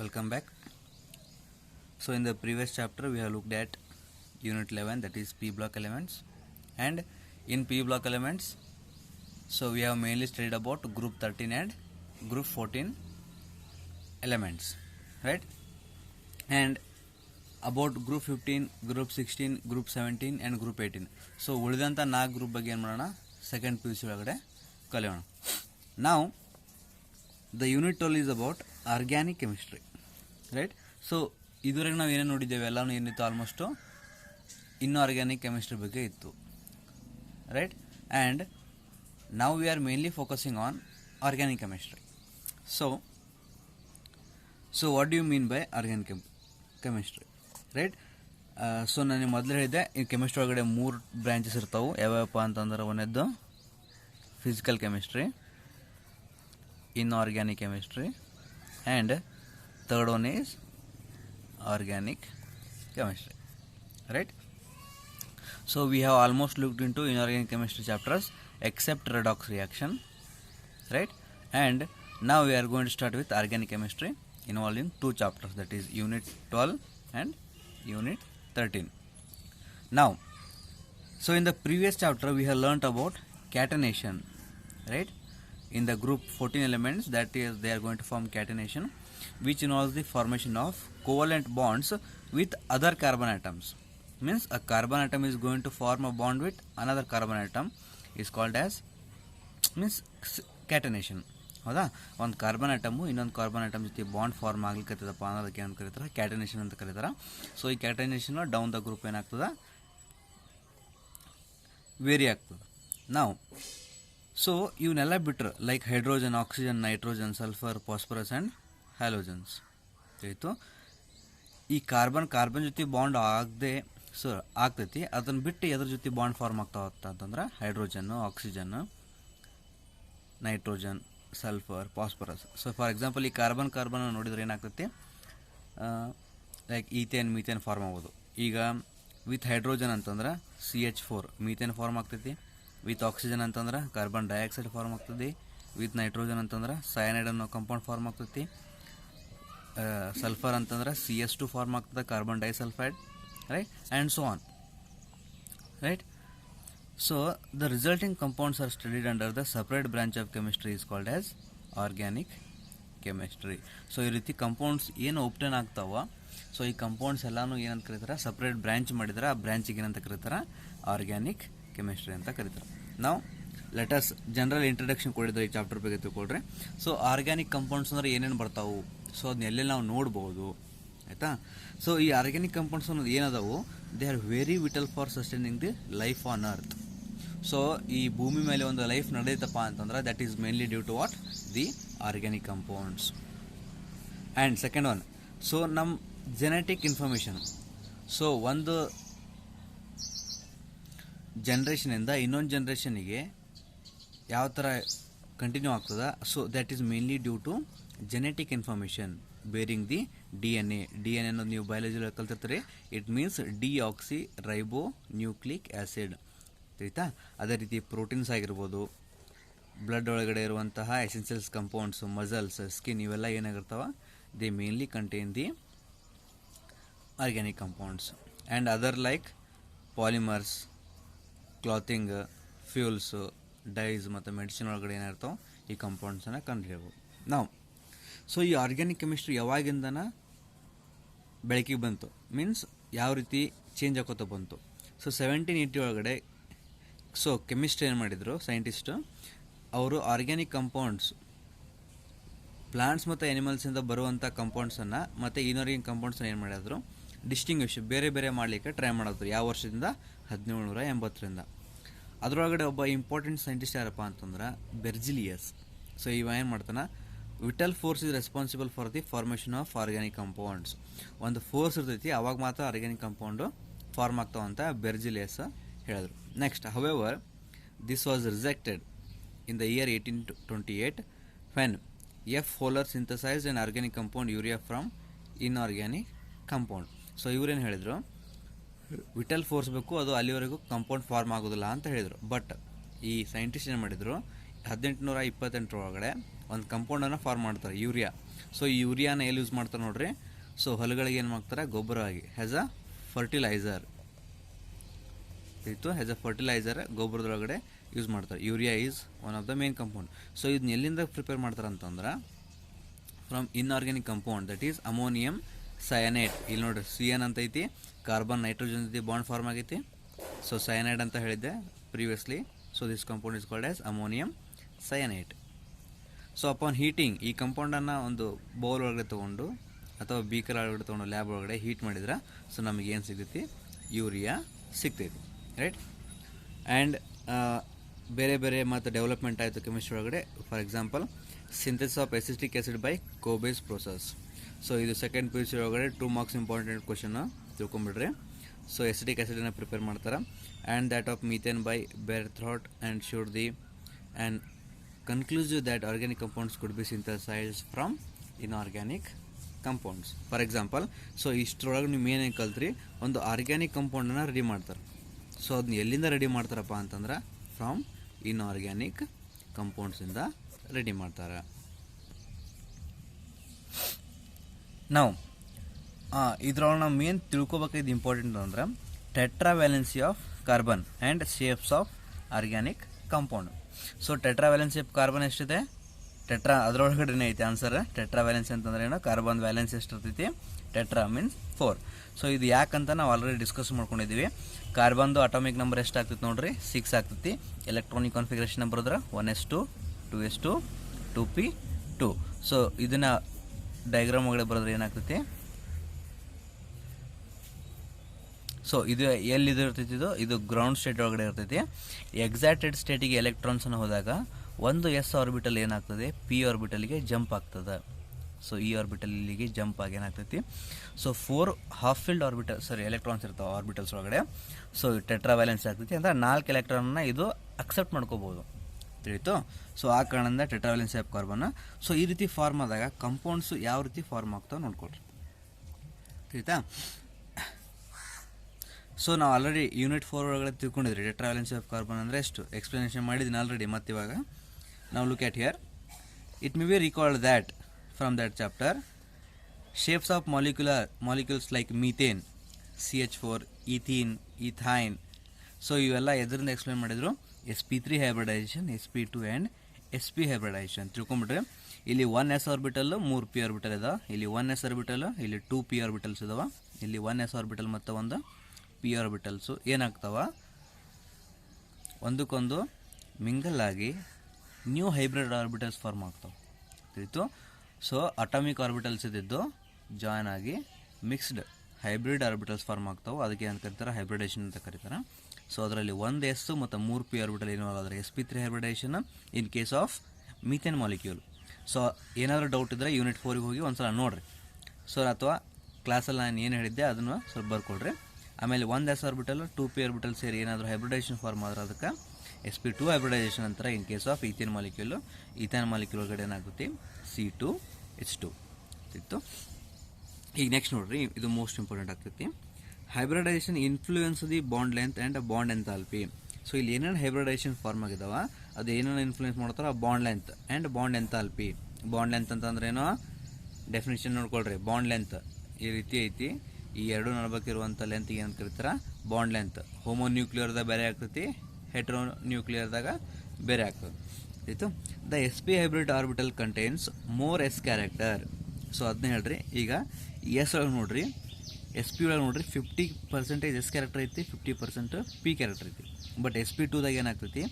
Welcome back. So in the previous chapter we have looked at unit 11, that is P block elements, and in P block elements so we have mainly studied about group 13 and group 14 elements, right? And about group 15, group 16, group 17 and group 18. So ಉಳಿದಂಥ 4 group ಬಗ್ಗೆ ಏನು ಮಾಡೋಣ, second PUC ಒಳಗಡೆ ಕಲಿಯೋಣ. Now the unit 12 is about organic chemistry, right? So ಇದುವರೆಗೆ ನಾವು ಏನೇನು ನೋಡಿದ್ದೇವೆ ಎಲ್ಲನೂ ಏನಿತ್ತು, ಆಲ್ಮೋಸ್ಟು ಇನ್ಆರ್ಗ್ಯಾನಿಕ್ ಕೆಮಿಸ್ಟ್ರಿ ಬಗ್ಗೆ ಇತ್ತು, ರೈಟ್? ಆ್ಯಂಡ್ ನಾವು we are mainly focusing on organic chemistry. So what do you mean by organic chemistry, right? So ನಾನು ಮೊದಲು ಹೇಳಿದ್ದೆ, ಈ ಕೆಮಿಸ್ಟ್ರಿ ಒಳಗಡೆ 3 ಬ್ರಾಂಚಸ್ ಇರ್ತಾವೆ. ಯಾವ್ಯಾವಪ್ಪ ಅಂತಂದ್ರೆ, ಒಂದನೇದ್ದು physical chemistry, inorganic chemistry, and third one is organic chemistry, right? So we have almost looked into inorganic chemistry chapters except redox reaction, right? And now we are going to start with organic chemistry involving 2 chapters, that is unit 12 and unit 13. Now, so in the previous chapter we have learnt about catenation, right? In the group 14 elements, that is they are going to form catenation, which involves the formation of covalent bonds with other carbon atoms. Means a carbon atom is going to form a bond with another carbon atom, is called as catenation. ಹೌದಾ? ಒಂದು carbon ಅಟಮು ಇನ್ನೊಂದು carbon atom ಜೊತೆ bond form ಆಗ್ಲಿಕ್ಕತ್ತದಪ್ಪ ಅನ್ನೋದಕ್ಕೆ ಏನು ಕರೀತಾರೆ, ಕ್ಯಾಟನೇಷನ್ ಅಂತ ಕರೀತಾರೆ. So ಈ ಕ್ಯಾಟನೇಷನ್ ಡೌನ್ ದ ಗ್ರೂಪ್ ಏನಾಗ್ತದೆ, ವೇರಿ ಆಗ್ತದೆ. ನಾವು ಸೊ ಇವನ್ನೆಲ್ಲ ಬಿಟ್ಟರೆ like hydrogen, oxygen, nitrogen, sulphur, phosphorus and halogens ಆಯಿತು. ಈ ಕಾರ್ಬನ್ ಜೊತೆ ಬಾಂಡ್ ಆಗದೆ ಆಗ್ತೈತಿ. ಅದನ್ನು ಬಿಟ್ಟು ಎದ್ರ ಜೊತೆ ಬಾಂಡ್ ಫಾರ್ಮ್ ಆಗ್ತಾವತ್ತ ಅಂತಂದ್ರೆ hydrogen, oxygen, nitrogen, sulphur, phosphorus. So for example ಈ ಕಾರ್ಬನ್ ನೋಡಿದ್ರೆ ಏನಾಗ್ತೈತಿ, ಲೈಕ್ ಈಥೇನ್, ಮೀಥೇನ್ ಫಾರ್ಮ್ ಆಗೋದು. ಈಗ ವಿತ್ ಹೈಡ್ರೋಜನ್ ಅಂತಂದ್ರೆ CH4 ಮೀಥೇನ್ ಫಾರ್ಮ್ ಆಗ್ತೈತಿ. ವಿತ್ ಆಕ್ಸಿಜನ್ ಅಂತಂದ್ರೆ ಕಾರ್ಬನ್ ಡೈಆಕ್ಸೈಡ್ ಫಾರ್ಮ್ ಆಗ್ತದೆ. ವಿತ್ ನೈಟ್ರೋಜನ್ ಅಂತಂದ್ರೆ ಸಯನೈಡ್ ಅನ್ನೋ ಕಂಪೌಂಡ್ ಫಾರ್ಮ್ ಆಗ್ತೈತಿ. ಸಲ್ಫರ್ ಅಂತಂದ್ರೆ CS2 ಫಾರ್ಮ್ ಆಗ್ತದೆ, carbon disulfide, right? And so on, right? So the resulting compounds are studied under the separate branch of chemistry is called as organic chemistry. So ಈ ರೀತಿ compounds ಏನು obtain ಆಗ್ತಾವ, so ಈ compounds ಎಲ್ಲಾನು ಏನಂತ ಕರೀತಾರೆ, separate branch ಮಾಡಿದ್ರೆ ಆ ಬ್ರಾಂಚಿಗೆ ಏನಂತ ಕರೀತಾರೆ, ಆರ್ಗ್ಯಾನಿಕ್ ಕೆಮಿಸ್ಟ್ರಿ ಅಂತ ಕರೀತಾರೆ. ನಾವು ಲೆಟಸ್ ಜನರಲ್ ಇಂಟ್ರಡಕ್ಷನ್ ಕೊಡಿದ್ರೆ ಈ ಚಾಪ್ಟರ್ ಬಗ್ಗೆ ತಿಳ್ಕೊಳ್ರಿ. ಸೊ ಆರ್ಗ್ಯಾನಿಕ್ ಕಂಪೌಂಡ್ಸ್ ಅಂದ್ರೆ ಏನೇನು ಬರ್ತಾವು, ಸೊ ಅದನ್ನೆಲ್ಲ ನಾವು ನೋಡ್ಬೋದು, ಆಯಿತಾ? ಸೊ ಈ ಆರ್ಗ್ಯಾನಿಕ್ ಕಂಪೌಂಡ್ಸ್ ಅನ್ನೋದು ಏನದಾವು, they are very vital for sustaining the life on earth. So ಈ ಭೂಮಿ ಮೇಲೆ ಒಂದು ಲೈಫ್ ನಡೆಯುತ್ತಪ್ಪ ಅಂತಂದ್ರೆ that is mainly due to what, the organic compounds. And second one, so ನಮ್ಮ ಜೆನೆಟಿಕ್ ಇನ್ಫಾರ್ಮೇಷನ್, ಸೊ ಒಂದು ಜನ್ರೇಷನಿಂದ ಇನ್ನೊಂದು ಜನ್ರೇಷನಿಗೆ ಯಾವ ಥರ ಕಂಟಿನ್ಯೂ ಆಗ್ತದ, so that is mainly due to genetic information bearing the DNA. DNA ಅನ್ನೋದು ನೀವು ಬಯಾಲಜಿಯಲ್ಲಿ ಕಲ್ತಿರ್ತೀರಿ. It means deoxyribonucleic acid, ಆಯಿತಾ? ಅದೇ ರೀತಿ ಪ್ರೋಟೀನ್ಸ್ ಆಗಿರ್ಬೋದು, ಬ್ಲಡ್ ಒಳಗಡೆ ಇರುವಂತಹ ಎಸೆನ್ಷಿಯಲ್ಸ್ ಕಂಪೌಂಡ್ಸ್, ಮಸಲ್ಸ್, ಸ್ಕಿನ್, ಇವೆಲ್ಲ ಏನಾಗಿರ್ತಾವ, they mainly contain the organic compounds. And other like polymers, clothing, fuels, dyes ಮತ್ತು ಮೆಡಿಸಿನ್ ಒಳಗಡೆ ಏನಿರ್ತಾವೆ ಈ ಕಂಪೌಂಡ್ಸನ್ನು ಕಂಡುಹಿಡಿಯಬಹುದು ನಾವು. ಸೊ ಈ ಆರ್ಗ್ಯಾನಿಕ್ ಕೆಮಿಸ್ಟ್ರಿ ಯಾವಾಗಿಂದನ ಬೆಳಕಿಗೆ ಬಂತು, ಮೀನ್ಸ್ ಯಾವ ರೀತಿ ಚೇಂಜ್ ಆಗೋತ ಬಂತು. ಸೊ 1780 ಒಳಗಡೆ ಸೊ ಕೆಮಿಸ್ಟ್ರಿ ಏನು ಮಾಡಿದರು ಸೈಂಟಿಸ್ಟು, ಅವರು ಆರ್ಗ್ಯಾನಿಕ್ ಕಂಪೌಂಡ್ಸ್, ಪ್ಲಾಂಟ್ಸ್ ಮತ್ತು ಆ್ಯನಿಮಲ್ಸಿಂದ ಬರುವಂಥ ಕಂಪೌಂಡ್ಸನ್ನು ಮತ್ತು ಇನ್ಆರ್ಗ್ಯಾನಿಕ್ ಕಂಪೌಂಡ್ಸನ್ನು ಏನು ಮಾಡಿದ್ರು, ಡಿಸ್ಟಿಂಗ್ವಿಷ್ ಬೇರೆ ಬೇರೆ ಮಾಡಲಿಕ್ಕೆ ಟ್ರೈ ಮಾಡಿದ್ರು. ಯಾವ ವರ್ಷದಿಂದ, 1780ರಿಂದ. ಅದರೊಳಗಡೆ ಒಬ್ಬ ಇಂಪಾರ್ಟೆಂಟ್ ಸೈಂಟಿಸ್ಟ್ ಯಾರಪ್ಪ ಅಂತಂದ್ರೆ ಬೆರ್ಜಿಲಿಯಸ್. ಸೊ ಇವ ಏನು ಮಾಡ್ತಾನೆ, vital force is responsible for the formation of organic compounds. ಒಂದು ಫೋರ್ಸ್ ಇರ್ತೈತಿ, ಅವಾಗ ಮಾತ್ರ ಆರ್ಗ್ಯಾನಿಕ್ ಕಂಪೌಂಡು ಫಾರ್ಮ್ ಆಗ್ತಾವಂತ ಬೆರ್ಜಿಲಿಯಸ್ ಹೇಳಿದ್ರು. Next, however this was rejected in the year 1828 when F. Fowler synthesized an organic compound urea from inorganic compound. So ಇವರೇನು ಹೇಳಿದರು, vital force ಬೇಕು, ಅದು ಅಲ್ಲಿವರೆಗೂ ಕಂಪೌಂಡ್ ಫಾರ್ಮ್ ಆಗೋದಿಲ್ಲ ಅಂತ ಹೇಳಿದರು. ಬಟ್ ಈ ಸೈಂಟಿಸ್ಟ್ ಏನು ಮಾಡಿದರು, 1828 ಒಳಗಡೆ ಒಂದು ಕಂಪೌಂಡನ್ನು ಫಾರ್ಮ್ ಮಾಡ್ತಾರೆ, ಯೂರಿಯಾ. ಸೊ ಈ ಯೂರಿಯಾನ ಎಲ್ಲಿ ಯೂಸ್ ಮಾಡ್ತಾರೆ ನೋಡ್ರಿ, ಸೊ ಹೊಲಗಳಿಗೆ ಏನು ಮಾಡ್ತಾರೆ, ಗೊಬ್ಬರ ಆಗಿ ಆ್ಯಸ್ ಅ ಫರ್ಟಿಲೈಸರ್ ಇತ್ತು, ಆ್ಯಸ್ ಅ ಫರ್ಟಿಲೈಸರ್ ಗೊಬ್ಬರದೊಳಗಡೆ ಯೂಸ್ ಮಾಡ್ತಾರೆ. Urea is one of the main compound. So ಇದನ್ನ ಎಲ್ಲಿಂದ ಪ್ರಿಪೇರ್ ಮಾಡ್ತಾರೆ ಅಂತಂದ್ರೆ from inorganic compound, that is ammonium cyanide. ಇಲ್ಲಿ ನೋಡ್ರಿ CN ಅಂತ ಐತಿ, ಕಾರ್ಬನ್ ನೈಟ್ರೋಜನ್ ಜೊತೆ ಬಾಂಡ್ ಫಾರ್ಮ್ ಆಗೈತಿ. ಸೊ ಸಯನೈಡ್ ಅಂತ ಹೇಳಿದ್ದೆ previously. So this compound is called as ammonium cyanide. So upon heating, ಈ ಕಂಪೌಂಡನ್ನು ಒಂದು ಬೌಲ್ ಒಳಗಡೆ ತೊಗೊಂಡು ಅಥವಾ ಬೀಕರ್ ಒಳಗಡೆ ತೊಗೊಂಡು ಲ್ಯಾಬ್ ಒಳಗಡೆ ಹೀಟ್ ಮಾಡಿದ್ರೆ ಸೊ ನಮಗೇನು ಸಿಗ್ತೈತಿ, ಯೂರಿಯಾ ಸಿಗ್ತೈತಿ, ರೈಟ್. ಆ್ಯಂಡ್ ಬೇರೆ ಬೇರೆ ಮತ್ತು ಡೆವಲಪ್ಮೆಂಟ್ ಆಯಿತು ಕೆಮಿಸ್ಟ್ರಿ ಒಳಗಡೆ. For example synthesis of acetic acid by Kolbe's process. So ಇದು ಸೆಕೆಂಡ್ PUC ಒಳಗಡೆ 2 ಮಾರ್ಕ್ಸ್ ಇಂಪಾರ್ಟೆಂಟ್ ಕ್ವಶನ್ ತಿಳ್ಕೊಂಬಿಡ್ರಿ. ಸೊ ಎಸಿಟಿಕ್ ಆ್ಯಸಿಡನ್ನು ಪ್ರಿಪೇರ್ ಮಾಡ್ತಾರೆ. And that of methane by Berthelot and showed the and conclusive that organic compounds could be synthesized from inorganic compounds. For example, so ಇಷ್ಟರೊಳಗೆ ನೀವು ಏನೇನು ಕಲ್ತ್ರಿ, ಒಂದು organic ಕಂಪೌಂಡನ್ನು ರೆಡಿ ಮಾಡ್ತಾರೆ. ಸೊ ಅದನ್ನ ಎಲ್ಲಿಂದ ರೆಡಿ ಮಾಡ್ತಾರಪ್ಪ ಅಂತಂದ್ರೆ ಫ್ರಮ್ ಇನ್ಆರ್ಗ್ಯಾನಿಕ್ ಕಂಪೌಂಡ್ಸಿಂದ ರೆಡಿ ಮಾಡ್ತಾರೆ. ನಾವು ಇದ್ರೊಳಗೆ ನಾವು ಮೇನ್ ತಿಳ್ಕೊಬೇಕಾಗಿದ್ದು ಇಂಪಾರ್ಟೆಂಟ್ ಅಂದ್ರೆ tetravalency of carbon and shapes of organic compound. So tetravalency of carbon ಎಷ್ಟಿದೆ, ಅದರೊಳಗಡೆ ಐತಿ ಆನ್ಸರ್. ಟೆಟ್ರಾವ್ಯಾಲೆನ್ಸಿ ಅಂತಂದ್ರೆ ಏನು, ಕಾರ್ಬನ್ ವ್ಯಾಲೆನ್ಸಿ ಎಷ್ಟು ಇರ್ತೈತಿ, ಟೆಟ್ರಾ ಮೀನ್ಸ್ 4. ಸೊ ಇದು ಯಾಕಂತ ನಾವು ಆಲ್ರೆಡಿ ಡಿಸ್ಕಸ್ ಮಾಡ್ಕೊಂಡಿದ್ದೀವಿ. ಕಾರ್ಬನ್ದು ಅಟಾಮಿಕ್ ನಂಬರ್ ಎಷ್ಟು ಆಗ್ತೈತಿ ನೋಡ್ರಿ, 6 ಆಗ್ತೈತಿ. ಎಲೆಕ್ಟ್ರಾನಿಕ್ ಕಾನ್ಫಿಗರೇಷನ್ ನಂಬರ್ ಅಂದ್ರೆ 1s2 2s2 2p2. ಸೊ ಇದನ್ನ ಡಯಾಗ್ರಾಮ್ ಒಳಗಡೆ ಬರೋದ್ರೆ ಏನಾಗ್ತೈತಿ, ಸೊ ಇದು ಎಲ್ಲಿದು ಇರ್ತೈತಿ, ಇದು ಗ್ರೌಂಡ್ ಸ್ಟೇಟ್ ಒಳಗಡೆ ಇರ್ತೈತಿ. ಎಕ್ಸಾಕ್ಟೆಡ್ ಸ್ಟೇಟಿಗೆ ಎಲೆಕ್ಟ್ರಾನ್ಸನ್ನು ಹೋದಾಗ ಒಂದು S ಆರ್ಬಿಟಲ್ ಏನಾಗ್ತದೆ, P ಆರ್ಬಿಟಲ್ಗೆ ಜಂಪ್ ಆಗ್ತದೆ. ಸೊ ಈ ಆರ್ಬಿಟಲ್ ಇಲ್ಲಿಗೆ ಜಂಪ್ ಆಗಿ ಏನಾಗ್ತೈತಿ, ಸೊ 4 ಹಾಫ್ ಫಿಲ್ಡ್ ಎಲೆಕ್ಟ್ರಾನ್ಸ್ ಇರ್ತಾವೆ ಆರ್ಬಿಟಲ್ಸ್ ಒಳಗಡೆ. ಸೊ ಟೆಟ್ರಾವ್ಯಾಲೆನ್ಸ್ ಆಗ್ತೈತಿ ಅಂದ್ರೆ 4 ಎಲೆಕ್ಟ್ರಾನ್ನ ಇದು ಅಕ್ಸೆಪ್ಟ್ ಮಾಡ್ಕೋಬೋದು, ತಿಳಿತು. ಸೊ ಆ ಕಾರಣದಿಂದ ಟೆಟ್ರಾವ್ಯಾಲೆನ್ಸಿ ಆಫ್ ಕಾರ್ಬನ್. ಸೊ ಈ ರೀತಿ ಫಾರ್ಮ್ ಆದಾಗ ಕಂಪೌಂಡ್ಸು ಯಾವ ರೀತಿ ಫಾರ್ಮ್ ಆಗ್ತಾವೆ ನೋಡ್ಕೊಳ್ರಿ, ತಿಳಿತಾ. ಸೊ ನಾವು ಆಲ್ರೆಡಿ ಯೂನಿಟ್ 4 ಒಳಗಡೆ ತಿಳ್ಕೊಂಡಿದ್ರಿ ಟೆಟ್ರಾವ್ಯಾಲೆನ್ಸಿ ಆಫ್ ಕಾರ್ಬನ್ ಅಂದರೆ ಎಷ್ಟು, ಎಕ್ಸ್ಪ್ಲನೇಷನ್ ಮಾಡಿದ್ದೀನಿ ಆಲ್ರೆಡಿ. ಮತ್ತು ಇವಾಗ ನಾವು look at here, it may be recalled that from that chapter shapes of molecules like methane, CH4, ethene, ethyne. So ಇವೆಲ್ಲ ಎದರಿಂದ ಎಕ್ಸ್ಪ್ಲೇನ್ ಮಾಡಿದ್ರು, sp3 hybridization, sp2 and sp hybridization ತಿಳ್ಕೊಂಬಿಟ್ರೆ. ಇಲ್ಲಿ 1s ಆರ್ಬಿಟಲ್ 3 p ಆರ್ಬಿಟಲ್ ಇದಾವೆ, ಇಲ್ಲಿ 1s orbital, ಇಲ್ಲಿ 2 p orbitals ಇದಾವೆ, ಇಲ್ಲಿ 1s ಆರ್ಬಿಟಲ್ ಮತ್ತು ಒಂದು p ಆರ್ಬಿಟಲ್ಸು ಏನಾಗ್ತಾವ, ಒಂದಕ್ಕೊಂದು ಮಿಂಗಲ್ ಆಗಿ ನ್ಯೂ ಹೈಬ್ರಿಡ್ ಆರ್ಬಿಟಲ್ಸ್ ಫಾರ್ಮ್ ಆಗ್ತಾವೆ, ತಿಳಿತು. ಸೊ ಅಟಾಮಿಕ್ ಆರ್ಬಿಟಲ್ಸ್ ಇದ್ದಿದ್ದು ಜಾಯ್ನ್ ಆಗಿ ಮಿಕ್ಸ್ಡ್ ಹೈಬ್ರಿಡ್ ಆರ್ಬಿಟಲ್ಸ್ ಫಾರ್ಮ್ ಆಗ್ತಾವೆ, ಅದಕ್ಕೆ ಏನು ಕರೀತಾರೆ, ಹೈಬ್ರಿಡೇಷನ್ ಅಂತ ಕರೀತಾರೆ. ಸೊ ಅದರಲ್ಲಿ 1s ಮತ್ತು 3 p ಆರ್ಬಿಟಲ್ ಏನೋ ಆದರೆ sp3 hybridization in case of methane molecule. So ಏನಾದರೂ ಡೌಟ್ ಇದ್ದರೆ ಯೂನಿಟ್ 4ಗೆ ಹೋಗಿ ಒಂದ್ಸಲ ನೋಡಿರಿ. ಸೊ ಅಥವಾ ಕ್ಲಾಸಲ್ಲಿ ನಾನು ಏನು ಹೇಳಿದ್ದೆ ಅದನ್ನು ಸ್ವಲ್ಪ ಬರ್ಕೊಳ್ರಿ. ಆಮೇಲೆ 1s ಆರ್ಬಿಟಲ್ 2 p ಆರ್ಬಿಟಲ್ ಸೇರಿ ಏನಾದರೂ ಹೈಬ್ರಿಡೇಷನ್ ಫಾರ್ಮ್ ಆದ್ರೆ ಅದಕ್ಕೆ sp2 ಹೈಬ್ರಿಡೈಸೇಷನ್ ಅಂತಾರೆ. In case of ethane molecule, ethane molecule ಒಳಗಡೆ ಏನಾಗುತ್ತೆ, C2H2 ಇತ್ತು. ಈಗ ನೆಕ್ಸ್ಟ್ ನೋಡ್ರಿ, ಇದು ಮೋಸ್ಟ್ ಇಂಪಾರ್ಟೆಂಟ್ ಆಗ್ತೈತಿ. Hybridization influence the bond length and bond enthalpy. So ಇಲ್ಲಿ ಏನೇನು ಹೈಬ್ರಿಡೈಸೇಷನ್ ಫಾರ್ಮ್ ಆಗಿದಾವ ಅದು ಏನೇನು ಇನ್ಫ್ಲೂಯೆನ್ಸ್ ಮಾಡ್ತಾರೋ bond length and bond enthalpy. Bond length ಅಂತಂದ್ರೆ ಏನೋ ಡೆಫಿನೇಷನ್ ನೋಡ್ಕೊಳ್ರಿ. ಬಾಂಡ್ ಲೆಂತ್ ಈ ರೀತಿ ಐತಿ, ಈ ಎರಡು ನಡ್ಬೇಕಿರುವಂಥ ಲೆಂತ್ಗೆ ಏನು ಕರೀತಾರೆ, ಬಾಂಡ್ ಲೆಂತ್. ಹೋಮೋ ನ್ಯೂಕ್ಲಿಯರ್ದಾಗ ಬೇರೆ ಆಗ್ತೈತಿ, ಹೆಟ್ರೋ ನ್ಯೂಕ್ಲಿಯರ್ದಾಗ ಬೇರೆ ಆಗ್ತದೆ, ಆಯಿತು. The sp hybrid orbital contains more s character. So ಅದನ್ನ ಹೇಳ್ರಿ. ಈಗ S ಒಳಗೆ ನೋಡ್ರಿ, sp ಒಳಗೆ ನೋಡ್ರಿ 50% S ಕ್ಯಾರೆಕ್ಟರ್ ಐತಿ, 50% p ಕ್ಯಾರೆಕ್ಟರ್ ಐತಿ. ಬಟ್ sp2ದಾಗ ಏನಾಗ್ತೈತಿ,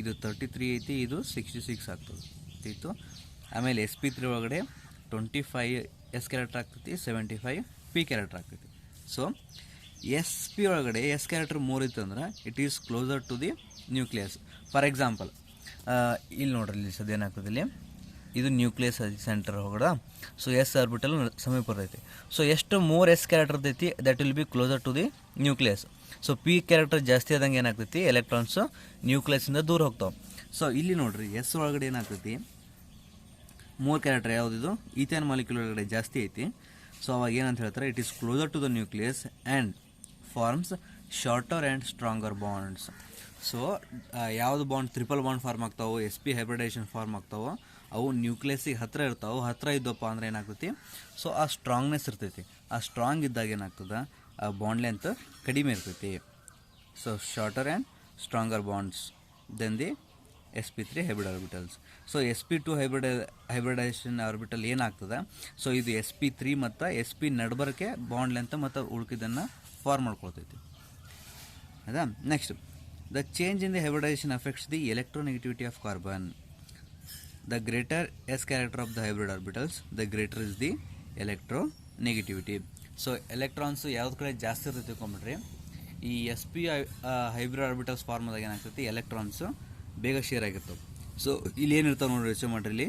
ಇದು 33 ಐತಿ, ಇದು 66 ಆಗ್ತದೆ, ಆಯಿತು. ಆಮೇಲೆ sp3 ಒಳಗಡೆ 25 S ಕ್ಯಾರೆಕ್ಟರ್ ಆಗ್ತೈತಿ, 75 p ಕ್ಯಾರೆಕ್ಟರ್ ಆಗ್ತೈತಿ. ಸೊ sp ಒಳಗಡೆ S ಕ್ಯಾರೆಕ್ಟರ್ 3 ಇತ್ತು ಅಂದ್ರೆ it is closer to the nucleus. For example ಇಲ್ಲಿ ನೋಡ್ರಿ, ಇಲ್ಲಿ ಸದ್ಯ ಏನಾಗ್ತದೆ, ಇಲ್ಲಿ ಇದು ನ್ಯೂಕ್ಲಿಯಸ್ ಸೆಂಟರ್ ಹೋಗಡ. ಸೊ S ಆರ್ಬಿಟಲ್ ಸಮೀಪ ಬರ್ತೈತಿ. ಸೊ ಎಷ್ಟು ಮೋರ್ S ಕ್ಯಾರೆಕ್ಟರ್ ಇರ್ತೈತಿ that will be closer to the nucleus. So p character ಜಾಸ್ತಿ ಆದಂಗೆ ಏನಾಗ್ತೈತಿ, ಎಲೆಕ್ಟ್ರಾನ್ಸು ನ್ಯೂಕ್ಲಿಯಸ್ಸಿಂದ ದೂರ ಹೋಗ್ತಾವೆ. ಸೊ ಇಲ್ಲಿ ನೋಡ್ರಿ, S ಒಳಗಡೆ ಏನಾಗ್ತೈತಿ, 3 ಕ್ಯಾರೆಕ್ಟರ್ ಯಾವುದಿದು, ಈಥೇನ್ ಮಾಲಿಕ್ಯೂಲ್ ಒಳಗಡೆ ಜಾಸ್ತಿ ಐತಿ. ಸೊ ಅವಾಗ ಏನಂತ ಹೇಳ್ತಾರೆ, it is closer to the nucleus and forms shorter and stronger bonds. So ಯಾವುದು ಬಾಂಡ್ ಟ್ರಿಪಲ್ ಬಾಂಡ್ ಫಾರ್ಮ್ ಆಗ್ತಾವೋ, sp ಹೈಬ್ರಿಡೈಸೇಷನ್ ಫಾರ್ಮ್ ಆಗ್ತಾವೋ ಅವು ನ್ಯೂಕ್ಲಿಯಸ್ಸಿಗೆ ಹತ್ತಿರ ಇರ್ತಾವೆ. ಹತ್ತಿರ ಇದ್ದಪ್ಪ ಅಂದ್ರೆ ಏನಾಗ್ತೈತಿ, ಸೊ ಆ ಸ್ಟ್ರಾಂಗ್ನೆಸ್ ಇರ್ತೈತಿ. ಆ ಸ್ಟ್ರಾಂಗ್ ಇದ್ದಾಗ ಏನಾಗ್ತದೆ, ಆ ಬಾಂಡ್ ಲೆಂತ್ ಕಡಿಮೆ ಇರ್ತೈತಿ. So shorter and stronger bonds then the sp3 hybrid orbitals. So sp2 hybridization orbital ಏನಾಗ್ತದೆ, ಸೊ ಇದು sp3 ಮತ್ತು sp ನಡ್ಬರಕ್ಕೆ ಬಾಂಡ್ ಲೆಂತ್ ಮತ್ತು ಉಳ್ಕಿದ್ದನ್ನು ಫಾರ್ಮ್ ಮಾಡ್ಕೊಳ್ತೈತಿ. ಹೌದಾ. Next, the change in the hybridization affects the electronegativity of carbon. The greater s character of the hybrid orbitals, the greater is the electronegativity. So electrons ಯಾವ್ದು ಕಡೆ ಜಾಸ್ತಿ ಇರ್ತೈತೆ ತಿಳ್ಕೊಂಬಿಡ್ರಿ, ಈ sp hybrid orbitals form ಆದಾಗ ಏನಾಗ್ತೈತಿ, electrons ಬೇಗ share ಆಗಿರ್ತವೆ. So ಇಲ್ಲಿ ಏನಿರ್ತಾವೆ ನೋಡ್ರಿ, ಯೋಚನೆ ಮಾಡ್ರಿ. ಇಲ್ಲಿ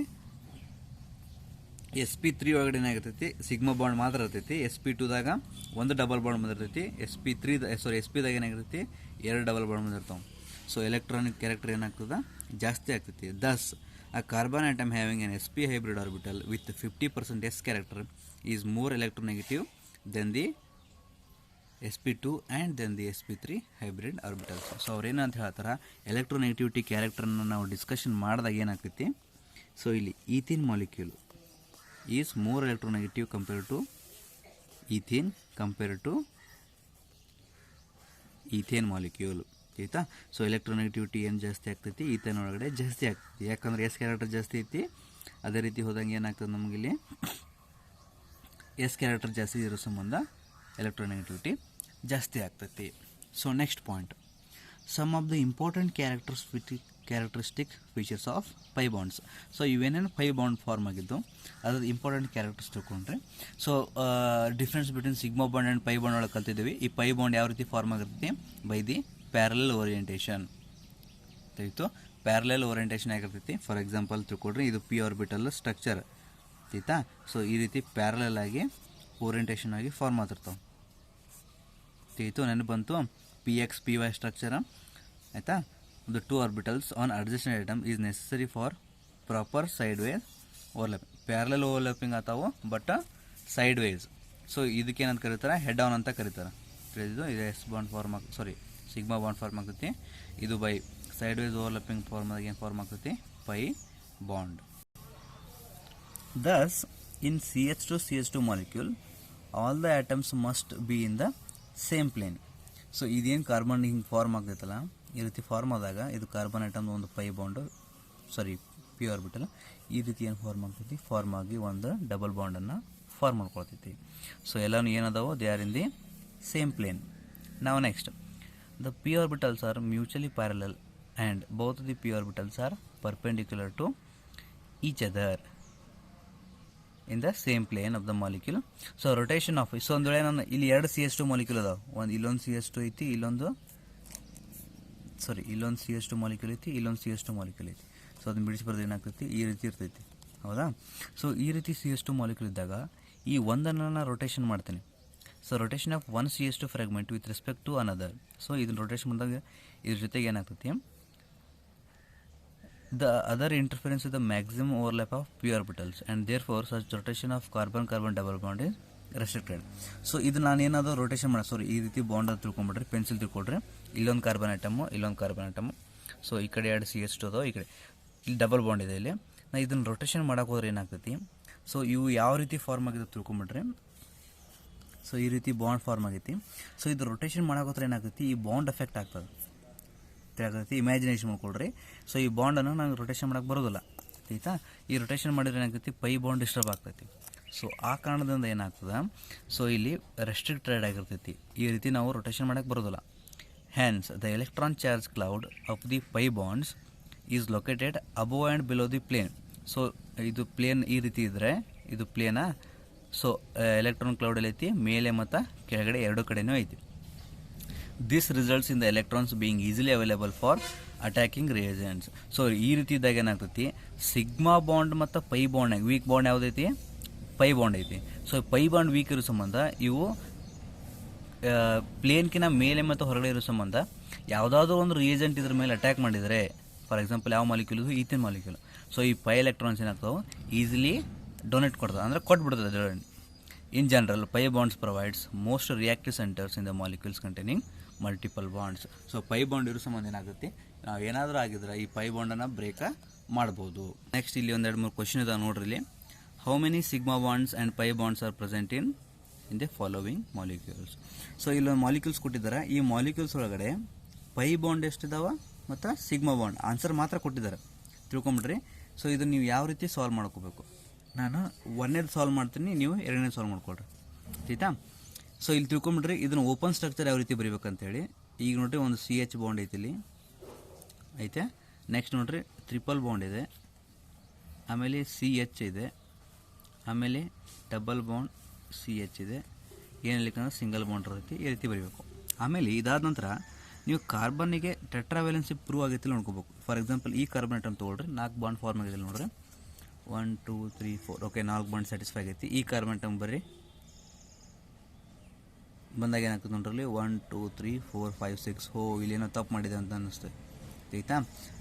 sp3 ಒಳಗಡೆ ಏನಾಗಿರ್ತೈತಿ, ಸಿಗ್ಮಾ ಬಾಂಡ್ ಮಾತ್ರ ಇರ್ತೈತಿ. sp2ದಾಗ ಒಂದು ಡಬಲ್ ಬಾಂಡ್ ಬಂದಿರ್ತೈತಿ. sp ದಾಗ ಏನಾಗಿರ್ತೈತಿ, 2 ಡಬಲ್ ಬಾಂಡ್ ಬಂದಿರ್ತಾವೆ. ಸೊ ಎಲೆಕ್ಟ್ರಾನಿಕ್ ಕ್ಯಾರೆಕ್ಟರ್ ಏನಾಗ್ತದೆ, ಜಾಸ್ತಿ ಆಗ್ತೈತಿ. Thus a carbon atom having an sp hybrid orbital with 50% s character is more electronegative than the sp2 and then the sp3 hybrid orbitals. So ಅವ್ರೇನಂತ ಹೇಳ್ತಾರೆ, electronegativity ಕ್ಯಾರೆಕ್ಟರ್ನ ನಾವು discussion ಮಾಡಿದಾಗ ಏನಾಗ್ತೈತಿ, ಸೊ ಇಲ್ಲಿ ethene molecule is more electronegative compared to ethane molecule. ಆಯಿತಾ. So electronegativity ಏನು ಜಾಸ್ತಿ ಆಗ್ತೈತಿ, ಈಥೇನ್ ಒಳಗಡೆ ಜಾಸ್ತಿ ಆಗ್ತೈತಿ. ಯಾಕಂದ್ರೆ ಎಸ್ ಕ್ಯಾರೆಕ್ಟರ್ ಜಾಸ್ತಿ ಐತಿ. ಅದೇ ರೀತಿ ಹೋದಂಗೆ ಏನಾಗ್ತದೆ, ನಮಗಿಲ್ಲಿ ಎಸ್ ಕ್ಯಾರೆಕ್ಟರ್ ಜಾಸ್ತಿ ಇರೋ ಸಂಬಂಧ ಎಲೆಕ್ಟ್ರೋನೆಗೆಟಿವಿಟಿ ಜಾಸ್ತಿ ಆಗ್ತೈತಿ. So next point, some of the important characteristic features of pi bonds. So ಇವೇನೇನು ಪೈ ಬಾಂಡ್ ಫಾರ್ಮ್ ಆಗಿದ್ದು ಅದ್ರ ಇಂಪಾರ್ಟೆಂಟ್ ಕ್ಯಾರೆಕ್ಟರ್ಸ್ ತಿಳ್ಕೊಂಡ್ರೆ, so difference between sigma bond and pi bond ಒಳಗೆ ಕಲ್ತಿದ್ದೀವಿ. ಈ ಪೈ ಬಾಂಡ್ ಯಾವ ರೀತಿ ಫಾರ್ಮ್ ಆಗಿರ್ತೈತಿ, ಬೈ ದಿ ಪ್ಯಾರಲಲ್ ಓರಿಯೆಂಟೇಷನ್. ಆಯಿತು. ಪ್ಯಾರಲಲ್ ಓರಿಯೆಂಟೇಷನ್ ಆಗಿರ್ತೈತಿ. ಫಾರ್ ಎಕ್ಸಾಂಪಲ್ ತಿಳ್ಕೊಡ್ರಿ, ಇದು ಪಿ ಆರ್ಬಿಟಲ್ ಸ್ಟ್ರಕ್ಚರ್ ಆಯಿತಾ. ಸೊ ಈ ರೀತಿ ಪ್ಯಾರಲಲ್ ಆಗಿ ಓರಿಯೆಂಟೇಷನ್ ಆಗಿ ಫಾರ್ಮ್ ಆಗ್ತಿರ್ತಾವೆ. ಆಯಿತು. ನೆನಪು ಬಂತು, px py ಸ್ಟ್ರಕ್ಚರ್ ಆಯಿತಾ. The 2 orbitals on adjacent item is necessary for proper sideways overlapping. Parallel overlapping ಆಗ್ತಾವೆ, ಬಟ್ ಸೈಡ್ ವೇಸ್. ಸೊ ಇದಕ್ಕೇನಂತ ಕರೀತಾರೆ, ಹೆಡ್ ಆನ್ ಅಂತ ಕರೀತಾರೆ. ತಿಳಿದಿದ್ದು, ಇದು S bond form sigma bond form ಆಗ್ತೈತಿ. ಇದು by sideways overlapping form ಆಗಿ ಏನು ಫಾರ್ಮ್ ಆಗ್ತೈತಿ, pi bond. Thus, in CH2 molecule, all the atoms must be in the same plane. So ಇದೇನು ಕಾರ್ಬನ್ ಹಿಂಗೆ ಫಾರ್ಮ್ ಆಗ್ತೈತಲ್ಲ, ಈ ರೀತಿ ಫಾರ್ಮ್ ಆದಾಗ ಇದು ಕಾರ್ಬನ್ ಐಟಮ್ ಒಂದು ಪೈ ಬಾಂಡು, ಪಿ ಆರ್ಬಿಟಲ್ ಈ ರೀತಿ ಏನು ಫಾರ್ಮ್ ಆಗ್ತೈತಿ, ಫಾರ್ಮ್ ಆಗಿ ಒಂದು ಡಬಲ್ ಬಾಂಡನ್ನು ಫಾರ್ಮ್ ಮಾಡ್ಕೊಳ್ತೈತಿ. ಸೊ ಎಲ್ಲನೂ ಏನದಾವೋ, they are in the same plane. ನಾವು next, the p orbitals are mutually parallel and both the p orbitals are perpendicular to each other in the same plane of the molecule. So rotation of, so ಒಂದು ವೇಳೆ ನಾನು ಇಲ್ಲಿ 2 CH2 molecule ಅದಾವೆ, ಇಲ್ಲೊಂದು CH2 ಐತಿ, ಇಲ್ಲೊಂದು CH2 molecule ಐತಿ, ಇಲ್ಲೊಂದು CH2 ಮಾಲಿಕ್ಯೂಲ್ ಐತಿ. ಸೊ ಅದನ್ನ ಬಿಡಿಸಿ ಬರೋದು ಏನಾಗ್ತೈತಿ, ಈ ರೀತಿ ಇರ್ತೈತಿ. ಹೌದಾ. ಸೊ ಈ ರೀತಿ CH2 ಮಾಲಿಕ್ಯೂಲ್ ಇದ್ದಾಗ ಈ ಒಂದನ್ನು ನಾನು ರೊಟೇಷನ್ ಮಾಡ್ತೀನಿ. So rotation of 1 CH2 fragment with respect to another. So ಇದನ್ನ ರೊಟೇಷನ್ ಮಾಡಿದಾಗ ಇದ್ರ ಜೊತೆಗೆ ಏನಾಗ್ತೈತಿ, the other interference with the maximum overlap of p orbitals and therefore such rotation of carbon-carbon double bond is restricted. So ಇದು ನಾನು ಏನಾದರೂ rotation ಮಾಡಿ, ಈ ರೀತಿ ಬಾಂಡ್ ಅದು ತಿಳ್ಕೊಂಬಿಡ್ರಿ, ಪೆನ್ಸಿಲ್ ತಿಳ್ಕೊಳ್ರಿ, ಇಲ್ಲೊಂದು ಕಾರ್ಬನ್ ಐಟಮು, ಇಲ್ಲೊಂದು ಕಾರ್ಬನ್ ಐಟಮು. ಸೊ ಈ ಕಡೆ 2 CH2 ಅದಾವೆ, ಈ ಕಡೆ ಇಲ್ಲಿ ಡಬಲ್ ಬಾಂಡ್ ಇದೆ. ಇಲ್ಲಿ ನಾನು ಇದನ್ನು ರೊಟೇಷನ್ ಮಾಡೋಕೆ ಹೋದ್ರೆ ಏನಾಗ್ತೈತಿ, ಸೊ ಇವು ಯಾವ ರೀತಿ ಫಾರ್ಮ್ ಆಗಿದೆ ತಿಳ್ಕೊಂಬಿಡ್ರಿ. ಸೊ ಈ ರೀತಿ ಬಾಂಡ್ ಫಾರ್ಮ್ ಆಗೈತಿ. ಸೊ ಇದು ರೊಟೇಷನ್ ಮಾಡೋಕೆ ಹೋದ್ರೆ ಏನಾಗ್ತೈತಿ, ಈ ಬಾಂಡ್ ಎಫೆಕ್ಟ್ ಆಗ್ತದೆ. ಇಮ್ಯಾಜಿನೇಷನ್ ಮಾಡ್ಕೊಳ್ರಿ. ಸೊ ಈ ಬಾಂಡನ್ನು ನಾನು ರೊಟೇಷನ್ ಮಾಡೋಕೆ ಬರೋದಿಲ್ಲ ಆಯಿತಾ. ಈ ರೊಟೇಷನ್ ಮಾಡಿದ್ರೆ ಏನಾಗ್ತೈತಿ, ಪೈ ಬಾಂಡ್ ಡಿಸ್ಟರ್ಬ್ ಆಗ್ತೈತಿ. ಸೊ ಆ ಕಾರಣದಿಂದ ಏನಾಗ್ತದೆ, ಸೊ ಇಲ್ಲಿ ರೆಸ್ಟ್ರಿಕ್ಟೆಡ್ ಆಗಿರ್ತೈತಿ. ಈ ರೀತಿ ನಾವು ರೊಟೇಷನ್ ಮಾಡೋಕ್ಕೆ ಬರೋದಿಲ್ಲ. Hence the electron charge cloud of the pi bonds is located above and below the plane. So ಇದು ಪ್ಲೇನ್ ಈ ರೀತಿ ಇದ್ದರೆ ಇದು ಪ್ಲೇನಾ. ಸೊ ಎಲೆಕ್ಟ್ರಾನ್ ಕ್ಲೌಡ್ ಎಲ್ಲ ಐತಿ, ಮೇಲೆ ಮತ್ತು ಕೆಳಗಡೆ ಎರಡು ಕಡೆನೂ ಐತಿ. This results in the electrons being easily available for attacking reagents. So ಈ ರೀತಿ ಇದ್ದಾಗ ಏನಾಗ್ತೈತಿ, ಸಿಗ್ಮಾ ಬಾಂಡ್ ಮತ್ತು ಪೈ ಬಾಂಡ್ ವೀಕ್ ಬಾಂಡ್ ಯಾವುದೈತಿ, ಪೈ ಬಾಂಡ್ ಐತಿ. ಸೊ ಪೈ ಬಾಂಡ್ ವೀಕ್ ಇರೋ ಸಂಬಂಧ ಇವು ಪ್ಲೇನ್ಕಿನ ಮೇಲೆ ಮತ್ತು ಹೊರಗಡೆ ಇರೋ ಸಂಬಂಧ ಯಾವುದಾದ್ರೂ ಒಂದು ರಿಯೇಜೆಂಟ್ ಇದ್ರ ಮೇಲೆ ಅಟ್ಯಾಕ್ ಮಾಡಿದರೆ, ಫಾರ್ ಎಕ್ಸಾಂಪಲ್ ಯಾವ ಮಾಲಿಕ್ಯೂಲ್, ಈಥೇನ್ ಮಾಲಿಕ್ಯೂಲ್. ಸೊ ಈ ಪೈ ಎಲೆಕ್ಟ್ರಾನ್ಸ್ ಏನಾಗ್ತಾವೆ, ಈಸಿಲಿ ಡೊನೇಟ್ ಕೊಡ್ತದೆ, ಅಂದರೆ ಕೊಟ್ಬಿಡ್ತದೆ. In general pi bonds provides most reactive centres in the molecules containing multiple bonds. So pi bond ಇರೋ ಸಂಬಂಧ ಏನಾಗುತ್ತೆ, ನಾವು ಏನಾದರೂ ಆಗಿದ್ರೆ ಈ ಪೈ ಬಾಂಡನ್ನು ಬ್ರೇಕ ಮಾಡ್ಬೋದು. ನೆಕ್ಸ್ಟ್ ಇಲ್ಲಿ ಒಂದೆರಡು ಮೂರು ಕ್ವಶನ್ ಇದಾವೆ ನೋಡ್ರಿ. ಇಲ್ಲಿ how many sigma bonds and pi bonds are present in the following molecules. So ಇಲ್ಲೊಂದು ಮಾಲಿಕ್ಯೂಲ್ಸ್ ಕೊಟ್ಟಿದ್ದಾರೆ. ಈ ಮಾಲಿಕ್ಯೂಲ್ಸ್ ಒಳಗಡೆ ಪೈ ಬಾಂಡ್ ಎಷ್ಟಿದಾವೆ ಮತ್ತು ಸಿಗ್ಮಾ ಬಾಂಡ್ ಆನ್ಸರ್ ಮಾತ್ರ ಕೊಟ್ಟಿದ್ದಾರೆ, ತಿಳ್ಕೊಂಬಿಡ್ರಿ. ಸೊ ಇದನ್ನು ನೀವು ಯಾವ ರೀತಿ ಸಾಲ್ವ್ ಮಾಡ್ಕೋಬೇಕು, ನಾನು ಒಂದನೇದು ಸಾಲ್ವ್ ಮಾಡ್ತೀನಿ, ನೀವು ಎರಡನೇ ಸಾಲ್ವ್ ಮಾಡ್ಕೊಳ್ರಿ, ಆಯ್ತಾ. ಸೊ ಇಲ್ಲಿ ತಿಳ್ಕೊಂಬಿಡ್ರಿ ಇದನ್ನು ಓಪನ್ ಸ್ಟ್ರಕ್ಚರ್ ಯಾವ ರೀತಿ ಬರೀಬೇಕಂತೇಳಿ. ಈಗ ನೋಡಿರಿ ಒಂದು CH ಬಾಂಡ್ ಐತಿ ಇಲ್ಲಿ ಐತೆ. ನೆಕ್ಸ್ಟ್ ನೋಡಿರಿ ಟ್ರಿಪಲ್ ಬಾಂಡ್ ಇದೆ, ಆಮೇಲೆ CH ಇದೆ, ಆಮೇಲೆ ಡಬಲ್ ಬಾಂಡ್ CH ಇದೆ, ಏನಿಲ್ಲಕಂದ್ರೆ ಸಿಂಗಲ್ ಬಾಂಡ್ ಇರುತ್ತೆ. ಈ ರೀತಿ ಬರೀಬೇಕು. ಆಮೇಲೆ ಇದಾದ ನಂತರ ನೀವು ಕಾರ್ಬನ್ನಿಗೆ ಟೆಟ್ರಾವ್ಯಾಲೆನ್ಸಿ ಪ್ರೂವ್ ಆಗೈತಿ ನೋಡ್ಕೋಬೇಕು. ಫಾರ್ ಎಕ್ಸಾಂಪಲ್ ಈ ಕಾರ್ಬನ್ ಐಟಮ್ ತೊಗೊಳ್ರಿ, 4 ಬಾಂಡ್ ಫಾರ್ಮ್ ಆಗಿದೆ ನೋಡ್ರಿ, 1 2 3 4 ಓಕೆ 4 ಬಾಂಡ್ ಸ್ಯಾಟಿಸ್ಫೈ ಆಗೈತಿ. ಈ ಕಾರ್ಬನ್ ಐಟಮ್ ಬರ್ರಿ ಬಂದಾಗ ಏನಾಗ್ತದೆ ನೋಡ್ರಲ್ಲಿ 1 2 3 4 5 6 ಹೋ ಇಲ್ಲೇನೋ ತಪ್ಪು ಮಾಡಿದೆ ಅಂತ ಅನ್ನಿಸ್ತದೆ, ಆಯ್ತಾ.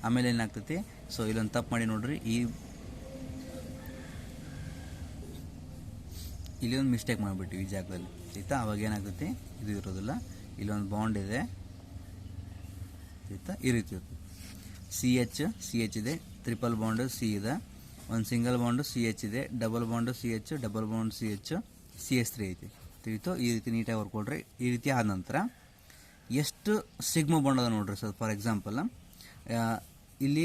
ಆಮೇಲೆ ಏನಾಗ್ತೈತಿ, ಸೊ ಇಲ್ಲೊಂದು ತಪ್ಪು ಮಾಡಿ ನೋಡ್ರಿ, ಇಲ್ಲಿ ಒಂದು ಮಿಸ್ಟೇಕ್ ಮಾಡಿಬಿಟ್ಟು ಈ ಜಾಗದಲ್ಲಿ, ಆಯ್ತಾ. ಅವಾಗ ಏನಾಗ್ತೈತಿ, ಇದು ಇರೋದಿಲ್ಲ, ಇಲ್ಲೊಂದು ಬಾಂಡ್ ಇದೆ, ಆಯ್ತಾ. ಈ ರೀತಿ ಇರ್ತದೆ. CH ಇದೆ, ಟ್ರಿಪಲ್ ಬಾಂಡ್ C ಇದೆ, ಒಂದು ಸಿಂಗಲ್ ಬಾಂಡು CH ಇದೆ, double bond CH, double bond CH, CH3 ಐತಿ, ತಿಳಿತು. ಈ ರೀತಿ ನೀಟಾಗಿ ಬರ್ಕೊಳ್ರಿ. ಈ ರೀತಿ ಆದ ನಂತರ ಎಷ್ಟು ಸಿಗ್ಮಾ ಬಾಂಡ್ ಅದ ನೋಡ್ರಿ ಸರ್. ಫಾರ್ ಎಕ್ಸಾಂಪಲ್ ಇಲ್ಲಿ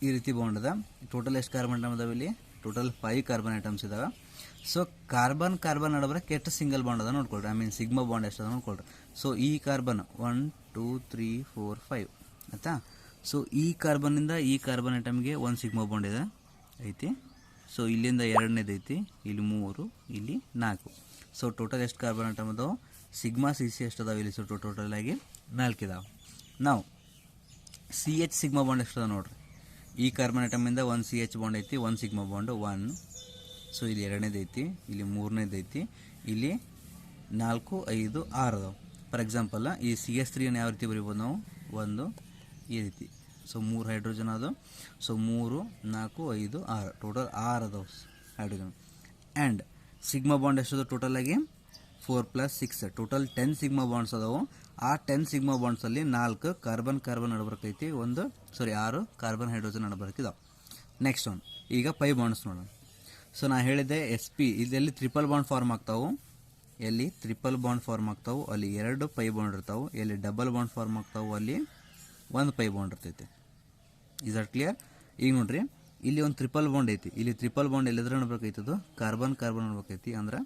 ಈ ರೀತಿ ಬಾಂಡ್ ಅದ. ಟೋಟಲ್ ಎಷ್ಟು ಕಾರ್ಬನ್ ಐಟಮ್ ಅದಾವೆ ಇಲ್ಲಿ, ಟೋಟಲ್ 5 ಕಾರ್ಬನ್ ಐಟಮ್ಸ್ ಇದಾವೆ. ಸೊ ಕಾರ್ಬನ್ ನಡಬರಕ್ಕೆ ಎಷ್ಟು ಸಿಂಗಲ್ ಬಾಂಡ್ ಅದ ನೋಡ್ಕೊಳ್ರಿ, ಐ ಮೀನ್ ಸಿಗ್ಮಾ ಬಾಂಡ್ ಎಷ್ಟು ಅದ ನೋಡ್ಕೊಳ್ರಿ. ಸೊ ಈ ಕಾರ್ಬನ್ 1 2 3 4 5 ಆಯ್ತಾ. ಸೊ ಈ ಕಾರ್ಬನ್ನಿಂದ ಈ ಕಾರ್ಬನ್ ಐಟಮ್ಗೆ ಒಂದು ಸಿಗ್ಮಾ ಬಾಂಡ್ ಇದೆ ಐತಿ. ಸೊ ಇಲ್ಲಿಂದ ಎರಡನೇದು ಐತಿ, ಇಲ್ಲಿ 3, ಇಲ್ಲಿ 4. ಸೊ ಟೋಟಲ್ ಎಷ್ಟು ಕಾರ್ಬನ್ ಐಟಮ್ ಅದಾವೆ, ಸಿಗ್ಮಾ CC ಎಷ್ಟು ಅದಾವೆ ಇಲ್ಲಿ. ಸೊ ಟೋಟಲ್ ಆಗಿ 4 ಇದಾವೆ. ನಾವು CH ಸಿಗ್ಮಾ ಬಾಂಡ್ ಎಷ್ಟು ಅದ ನೋಡ್ರಿ. ಈ ಕಾರ್ಬನ್ ಐಟಮಿಂದ ಒಂದು CH ಬಾಂಡ್ ಐತಿ, ಒಂದು ಸಿಗ್ಮಾ ಬಾಂಡ್ 1. ಸೊ ಇಲ್ಲಿ ಎರಡನೇದು ಐತಿ, ಇಲ್ಲಿ ಮೂರನೇದು ಐತಿ, ಇಲ್ಲಿ 4 5 6 ಅದಾವೆ. ಫಾರ್ ಎಕ್ಸಾಂಪಲ್ ಈ CH3 ಯಾವ ರೀತಿ ಬರೀಬೋದು ನಾವು, ಒಂದು ಈ ರೀತಿ. ಸೊ 3 ಹೈಡ್ರೋಜನ್ ಅದು. ಸೊ 3 4 5 6 ಟೋಟಲ್ 6 ಅದಾವೆ ಹೈಡ್ರೋಜನ್. ಆ್ಯಂಡ್ ಸಿಗ್ಮಾ ಬಾಂಡ್ ಎಷ್ಟದು ಟೋಟಲ್ ಆಗಿ 4 + 6 ಟೋಟಲ್ 10 ಸಿಗ್ಮಾ ಬಾಂಡ್ಸ್ ಅದಾವೆ. ಆ 10 ಸಿಗ್ಮಾ ಬಾಂಡ್ಸಲ್ಲಿ 4 ಕಾರ್ಬನ್ ನಡಬರ್ಕೈತಿ, 6 ಕಾರ್ಬನ್ ಹೈಡ್ರೋಜನ್ ನಡಬರ್ಕಿದಾವೆ. ನೆಕ್ಸ್ಟ್ ಒನ್ ಈಗ ಪೈ ಬಾಂಡ್ಸ್ ನೋಡೋಣ. ಸೊ ನಾ ಹೇಳಿದ್ದೆ SP ಇದೆಲ್ಲಿ ಟ್ರಿಪಲ್ ಬಾಂಡ್ ಫಾರ್ಮ್ ಆಗ್ತಾವೆ, ಎಲ್ಲಿ ಟ್ರಿಪಲ್ ಬಾಂಡ್ ಫಾರ್ಮ್ ಆಗ್ತಾವೆ ಅಲ್ಲಿ 2 ಪೈ ಬಾಂಡ್ ಇರ್ತಾವೆ, ಎಲ್ಲಿ ಡಬಲ್ ಬಾಂಡ್ ಫಾರ್ಮ್ ಆಗ್ತಾವೆ ಅಲ್ಲಿ 1 ಪೈ ಬಾಂಡ್ ಇರ್ತೈತಿ. Is are clear. ಈಗ ನೋಡ್ರಿ ಇಲ್ಲಿ ಒಂದು ಟ್ರಿಪಲ್ ಬಾಂಡ್ ಐತಿ, ಇಲ್ಲಿ ಟ್ರಿಪಲ್ ಬಾಂಡ್ ಎಲ್ಲಿದ್ರೆ ನಡ್ಬೇಕೈತದು ಕಾರ್ಬನ್ ನಡ್ಬೇಕೈತಿ, ಅಂದ್ರೆ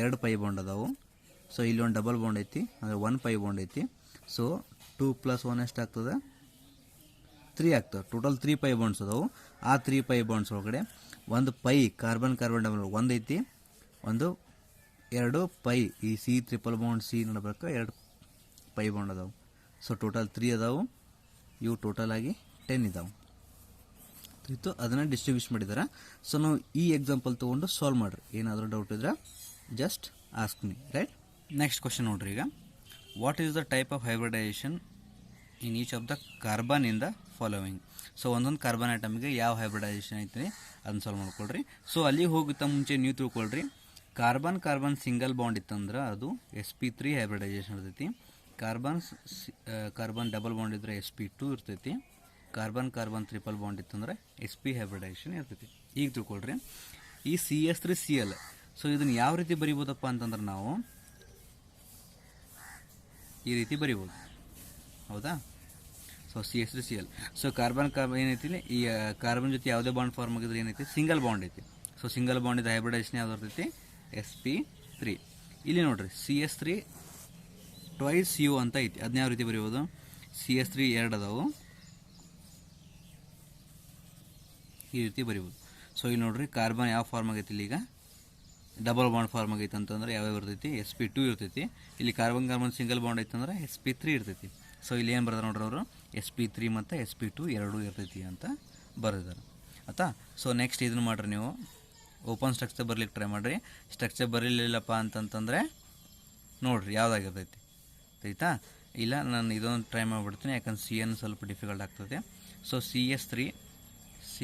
2 ಪೈ ಬಾಂಡ್ ಅದಾವು. ಸೊ ಇಲ್ಲಿ ಒಂದು ಡಬಲ್ ಬಾಂಡ್ ಐತಿ, ಅಂದರೆ 1 ಪೈ ಬಾಂಡ್ ಐತಿ. ಸೊ 2 + 1 ಎಷ್ಟಾಗ್ತದೆ, 3 ಆಗ್ತದೆ. ಟೋಟಲ್ 3 ಪೈ ಬಾಂಡ್ಸ್ ಅದಾವು. ಆ 3 ಪೈ ಬಾಂಡ್ಸ್ ಒಳಗಡೆ ಒಂದು ಪೈ ಕಾರ್ಬನ್ ಡಬಲ್ 1 ಐತಿ, ಒಂದು 2 ಪೈ ಈ C ಟ್ರಿಪಲ್ ಬಾಂಡ್ C ನಡ್ಬೇಕು 2 ಪೈ ಬಾಂಡ್ ಅದಾವು. ಸೊ ಟೋಟಲ್ 3 ಅದಾವು. ಇವು ಟೋಟಲ್ ಆಗಿ 10 ಇದಾವೆ. ಇತ್ತು ಅದನ್ನು ಡಿಸ್ಟ್ರಿಬ್ಯೂಟ್ ಮಾಡಿದ್ದಾರೆ. ಸೊ ನಾವು ಈ ಎಕ್ಸಾಂಪಲ್ ತೊಗೊಂಡು ಸಾಲ್ವ್ ಮಾಡಿರಿ. ಏನಾದರೂ ಡೌಟ್ ಇದ್ರೆ just ask me, right. Next question ನೋಡ್ರಿ. ಈಗ what is the type of hybridization in each of the carbon in the following. So ಒಂದೊಂದು ಕಾರ್ಬನ್ ಐಟಮ್ಗೆ ಯಾವ ಹೈಬ್ರಿಡೈಸೇಷನ್ ಐತಿ ಅದನ್ನ ಸಾಲ್ವ್ ಮಾಡ್ಕೊಳ್ರಿ. ಸೊ ಅಲ್ಲಿಗೆ ಹೋಗುತ್ತಾ ಮುಂಚೆ ನೀವು ತಿಳ್ಕೊಳ್ರಿ, ಕಾರ್ಬನ್ ಸಿಂಗಲ್ ಬಾಂಡ್ ಇತ್ತಂದ್ರೆ ಅದು sp3 ಹೈಬ್ರಿಡೈಸೇಷನ್ ಇರ್ತೈತಿ. ಕಾರ್ಬನ್ ಡಬಲ್ ಬಾಂಡ್ ಇದ್ರೆ sp2 ಇರ್ತೈತಿ. ಕಾರ್ಬನ್ ಟ್ರಿಪಲ್ ಬಾಂಡ್ ಇತ್ತಂದ್ರೆ sp ಹೈಬ್ರಿಡೈಸೇಷನ್ ಇರ್ತೈತಿ. ಈಗ ತಿಳ್ಕೊಳ್ರಿ ಈ CH3Cl. ಸೊ ಇದನ್ನು ಯಾವ ರೀತಿ ಬರಿಬೋದಪ್ಪ ಅಂತಂದ್ರೆ ನಾವು ಈ ರೀತಿ ಬರಿಬೋದು, ಹೌದಾ. So CH3Cl. ಸೊ ಕಾರ್ಬನ್ ಏನೈತಿ, ಈ ಕಾರ್ಬನ್ ಜೊತೆ ಯಾವುದೇ ಬಾಂಡ್ ಫಾರ್ಮ್ ಆಗಿದ್ರೆ ಏನೈತಿ, ಸಿಂಗಲ್ ಬಾಂಡ್ ಐತಿ. ಸೊ ಸಿಂಗಲ್ ಬಾಂಡ್ ಇದು ಹೈಬ್ರಿಡೈಸೇಷನ್ ಯಾವ್ದು ಇರ್ತೈತಿ, sp3. ಇಲ್ಲಿ ನೋಡ್ರಿ CH3 2 CU ಅಂತ ಐತಿ, ಅದನ್ನ ಯಾವ ರೀತಿ ಬರೀಬೋದು, CH3 2 ಅದಾವು, ಈ ರೀತಿ ಬರೀಬೋದು. ಸೊ ಇಲ್ಲಿ ನೋಡ್ರಿ ಕಾರ್ಬನ್ ಯಾವ ಫಾರ್ಮ್ ಆಗೈತಿ, ಇಲ್ಲಿ ಈಗ ಡಬಲ್ ಬಾಂಡ್ ಫಾರ್ಮ್ ಆಗೈತೆ ಅಂತಂದ್ರೆ ಯಾವ್ಯಾವ ಇರ್ತೈತಿ, sp2 ಇರ್ತೈತಿ. ಇಲ್ಲಿ ಕಾರ್ಬನ್ ಸಿಂಗಲ್ ಬಾಂಡ್ ಐತಂದ್ರೆ sp3 ಇರ್ತೈತಿ. ಸೊ ಇಲ್ಲಿ ಏನು ಬರ್ದಾರೆ ನೋಡ್ರಿ ಅವರು, sp3 ಮತ್ತು sp2 ಎರಡೂ ಇರ್ತೈತಿ ಅಂತ ಬರೆದಿದ್ದಾರೆ, ಆಯ್ತಾ. ಸೊ ನೆಕ್ಸ್ಟ್ ಇದನ್ನು ಮಾಡಿರಿ, ನೀವು ಓಪನ್ ಸ್ಟ್ರಕ್ಚರ್ ಬರ್ಲಿಕ್ಕೆ ಟ್ರೈ ಮಾಡಿರಿ. ಸ್ಟ್ರಕ್ಚರ್ ಬರಲಿಲ್ಲಪ್ಪ ಅಂತಂತಂದರೆ ನೋಡಿರಿ ಯಾವುದಾಗಿರ್ತೈತಿ, ಆಯ್ತಾ. ಇಲ್ಲ ನಾನು ಇದೊಂದು ಟ್ರೈ ಮಾಡಿಬಿಡ್ತೀನಿ, ಯಾಕಂದ್ರೆ CN ಸ್ವಲ್ಪ ಡಿಫಿಕಲ್ಟ್ ಆಗ್ತದೆ. So CH3 C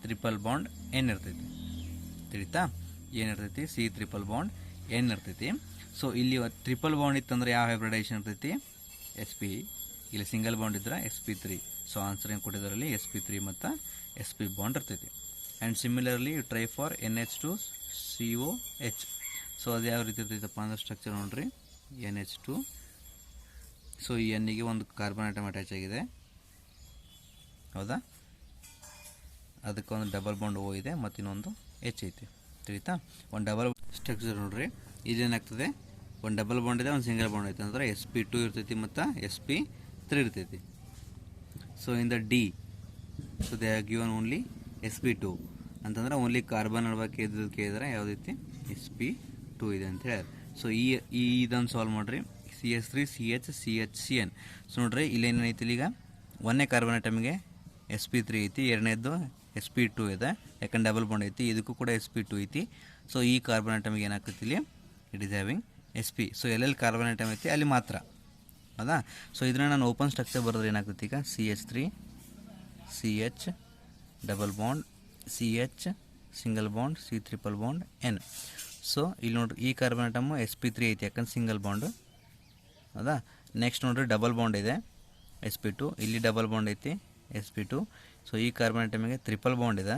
triple bond N ಇರ್ತೈತಿ, ತಿಳಿತಾ. ಏನಿರ್ತೈತಿ, C ಟ್ರಿಪಲ್ ಬಾಂಡ್ N ಇರ್ತೈತಿ. ಸೊ ಇಲ್ಲಿ ಟ್ರಿಪಲ್ ಬಾಂಡ್ ಇತ್ತಂದ್ರೆ ಯಾವ ಹೈಬ್ರಿಡೈಸೇಷನ್ ಇರ್ತೈತಿ, sp. ಇಲ್ಲಿ ಸಿಂಗಲ್ ಬಾಂಡ್ ಇದ್ರೆ sp3. ಸೊ ಆನ್ಸರ್ ಏನು ಕೊಟ್ಟಿದ್ದಾರಲ್ಲಿ sp3 ಮತ್ತು sp ಬಾಂಡ್ ಇರ್ತೈತಿ. And similarly try for NH2COH. So ಅದು ಯಾವ ರೀತಿ ಇರ್ತೈತಪ್ಪ ಅಂದ್ರೆ ಸ್ಟ್ರಕ್ಚರ್ ನೋಡ್ರಿ, NH2. ಸೊ ಈ ಎನ್ನಿಗೆ ಒಂದು ಕಾರ್ಬನ್ ಐಟಮ್ ಅಟ್ಯಾಚ್ ಆಗಿದೆ, ಹೌದಾ? ಅದಕ್ಕೆ ಒಂದು ಡಬಲ್ ಬಾಂಡ್ ಓ ಇದೆ ಮತ್ತು ಇನ್ನೊಂದು ಎಚ್ ಐತಿ, ತಿಳಿತಾ? ಒಂದು ಡಬಲ್ ಸ್ಟ್ರಕ್ಚರ್ ನೋಡ್ರಿ, ಇಲ್ಲೇನಾಗ್ತದೆ, ಒಂದು ಡಬಲ್ ಬಾಂಡ್ ಇದೆ, ಒಂದು ಸಿಂಗಲ್ ಬಾಂಡ್ ಐತೆ ಅಂದ್ರೆ sp2 ಇರ್ತೈತಿ ಮತ್ತು sp3 ಇರ್ತೈತಿ. So in the D, so they are given only sp2 ಅಂತಂದ್ರೆ ಓನ್ಲಿ ಕಾರ್ಬನ್ ಅಳ್ಬೇಕು ಕೇಳಿದ್ರೆ ಯಾವುದೈತಿ sp2 ಇದೆ ಅಂತ ಹೇಳಿ. ಸೊ ಇದನ್ನು ಸಾಲ್ವ್ ಮಾಡಿರಿ, CH3 CH CH CN. So ನೋಡ್ರಿ ಇಲ್ಲೇನೈತಿ, ಈಗ ಒಂದನೇ ಕಾರ್ಬನ್ ಐಟಮ್ಗೆ sp3 ಐತಿ, ಎರಡನೇದು sp2 ಇದೆ, ಯಾಕಂದ್ರೆ ಡಬಲ್ ಬಾಂಡ್ ಐತಿ, ಇದಕ್ಕೂ ಕೂಡ sp2 ಐತಿ. ಸೊ ಈ ಕಾರ್ಬನ್ ಐಟಮ್ಗೆ ಏನಾಗ್ತೈತಿ ಇಲ್ಲಿ, it is having sp. So ಎಲ್ಲೆಲ್ಲಿ ಕಾರ್ಬನ್ ಐಟಮ್ ಐತಿ ಅಲ್ಲಿ ಮಾತ್ರ, ಹೌದಾ? ಸೊ ಇದನ್ನ ನಾನು ಓಪನ್ ಸ್ಟ್ರಕ್ಚರ್ ಬರೋದ್ರೆ ಏನಾಗ್ತೈತಿ, ಈಗ CH3 CH double bond CH single bond C triple bond N. So ಇಲ್ಲಿ ನೋಡ್ರಿ ಈ ಕಾರ್ಬನ್ ಐಟಮು sp3 ಐತಿ, ಯಾಕಂದ್ರೆ ಸಿಂಗಲ್ ಬಾಂಡ್, ಹೌದಾ? ನೆಕ್ಸ್ಟ್ ನೋಡ್ರಿ ಡಬಲ್ ಬಾಂಡ್ ಇದೆ sp2, ಇಲ್ಲಿ ಡಬಲ್ ಬಾಂಡ್ ಐತಿ sp2. ಸೊ ಈ ಕಾರ್ಬನ್ ಐಟಮಿಗೆ ಟ್ರಿಪಲ್ ಬಾಂಡ್ ಇದೆ,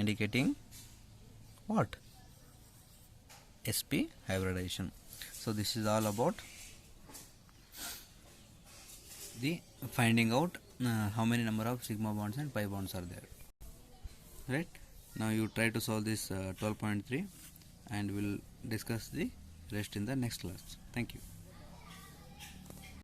indicating what, sp hybridization. So this is all about the finding out how many number of sigma bonds and pi bonds are there, right? Now you try to solve this 12.3 and we'll discuss the rest in the next class. Thank you.